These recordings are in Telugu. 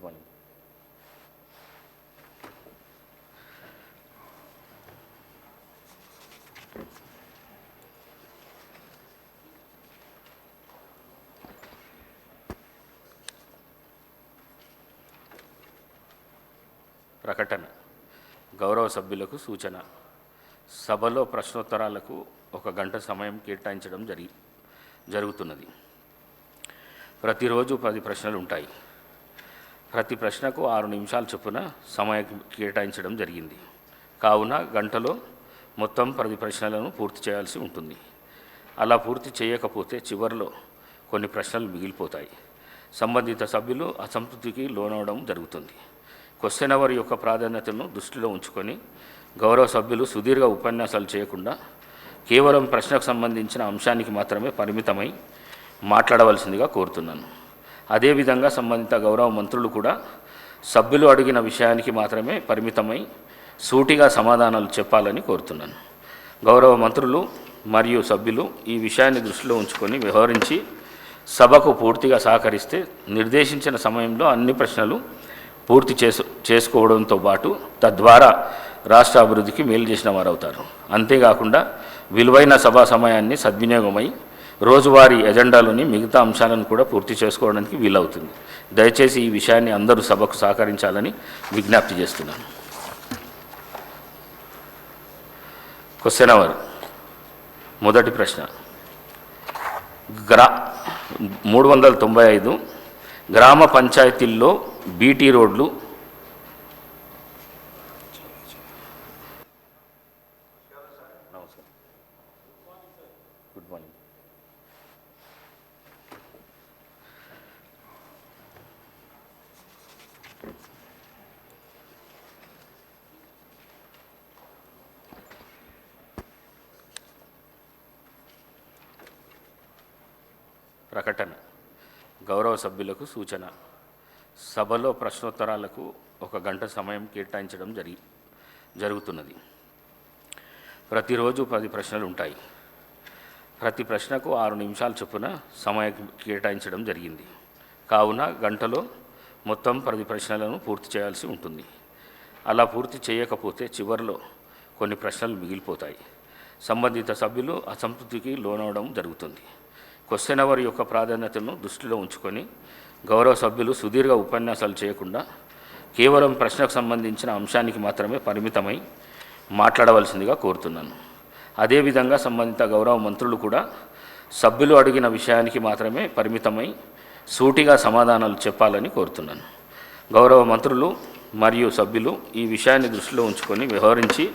మార్నింగ్. ప్రకటన. గౌరవ సభ్యులకు సూచన. సభలో ప్రశ్నోత్తరాలకు 1 గంట సమయం కేటాయించడం జరుగుతున్నది. ప్రతిరోజు 10 ప్రశ్నలు ఉంటాయి. ప్రతి ప్రశ్నకు 6 నిమిషాల చొప్పున సమయం కేటాయించడం జరిగింది. కావున గంటలో మొత్తం 10 ప్రశ్నలను పూర్తి చేయాల్సి ఉంటుంది. అలా పూర్తి చేయకపోతే చివరిలో కొన్ని ప్రశ్నలు మిగిలిపోతాయి. సంబంధిత సభ్యులు అసంతృప్తికి లోనవడం జరుగుతుంది. క్వశ్చన్ అవర్ యొక్క ప్రాధాన్యతను దృష్టిలో ఉంచుకొని గౌరవ సభ్యులు సుదీర్ఘ ఉపన్యాసాలు చేయకుండా కేవలం ప్రశ్నకు సంబంధించిన అంశానికి మాత్రమే పరిమితమై మాట్లాడవలసిందిగా కోరుతున్నాను. అదేవిధంగా సంబంధిత గౌరవ మంత్రులు కూడా సభ్యులు అడిగిన విషయానికి మాత్రమే పరిమితమై సూటిగా సమాధానాలు చెప్పాలని కోరుతున్నాను. గౌరవ మంత్రులు మరియు సభ్యులు ఈ విషయాన్ని దృష్టిలో ఉంచుకొని వ్యవహరించి సభకు పూర్తిగా సహకరిస్తే నిర్దేశించిన సమయంలో అన్ని ప్రశ్నలు పూర్తి చేసుకోవడంతో పాటు తద్వారా రాష్ట్ర అభివృద్ధికి మేలు చేసిన వారు అవుతారు. అంతేకాకుండా విలువైన సభా సమయాన్ని సద్వినియోగమై రోజువారీ ఎజెండాలోని మిగతా అంశాలను కూడా పూర్తి చేసుకోవడానికి వీలవుతుంది. దయచేసి ఈ విషయాన్ని అందరూ సభకు సహకరించాలని విజ్ఞప్తి చేస్తున్నాను. Question hour. మొదటి ప్రశ్న. 395 గ్రామ పంచాయతీల్లో బీటీ రోడ్లు గుడ్ మార్నింగ్. ప్రకటన. గౌరవ సభ్యులకు సూచన. సభలో ప్రశ్నోత్తరాలకు 1 గంట సమయం కేటాయించడం జరుగుతున్నది. ప్రతిరోజు 10 ప్రశ్నలు ఉంటాయి. ప్రతి ప్రశ్నకు 6 నిమిషాల చొప్పున సమయం కేటాయించడం జరిగింది. కావున గంటలో మొత్తం 10 ప్రశ్నలను పూర్తి చేయాల్సి ఉంటుంది. అలా పూర్తి చేయకపోతే చివరిలో కొన్ని ప్రశ్నలు మిగిలిపోతాయి. సంబంధిత సభ్యులు అసంతృప్తికి లోనవడం జరుగుతుంది. క్వశ్చన్ అవర్ యొక్క ప్రాధాన్యతను దృష్టిలో ఉంచుకొని గౌరవ సభ్యులు సుదీర్ఘ ఉపన్యాసాలు చేయకుండా కేవలం ప్రశ్నకు సంబంధించిన అంశానికి మాత్రమే పరిమితమై మాట్లాడవలసిందిగా కోరుతున్నాను. అదేవిధంగా సంబంధిత గౌరవ మంత్రులు కూడా సభ్యులు అడిగిన విషయానికి మాత్రమే పరిమితమై సూటిగా సమాధానాలు చెప్పాలని కోరుతున్నాను. గౌరవ మంత్రులు మరియు సభ్యులు ఈ విషయాన్ని దృష్టిలో ఉంచుకొని వ్యవహరించి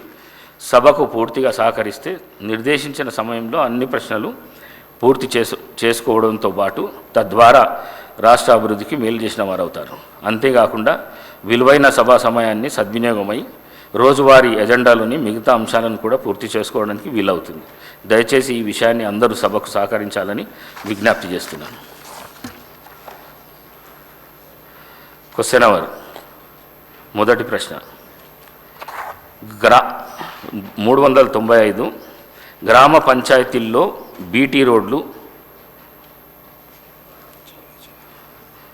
సభకు పూర్తిగా సహకరిస్తే నిర్దేశించిన సమయంలో అన్ని ప్రశ్నలు పూర్తి చేసుకోవడంతో పాటు తద్వారా రాష్ట్ర అభివృద్ధికి మేలు చేసిన వారు అవుతారు. అంతేకాకుండా విలువైన సభా సమయాన్ని సద్వినియోగమై రోజువారీ ఎజెండాలోని మిగతా అంశాలను కూడా పూర్తి చేసుకోవడానికి వీలవుతుంది. దయచేసి ఈ విషయాన్ని అందరూ సభకు సహకరించాలని విజ్ఞప్తి చేస్తున్నాను. Question hour. మొదటి ప్రశ్న. 395 గ్రామ పంచాయతీల్లో బీటీ రోడ్లు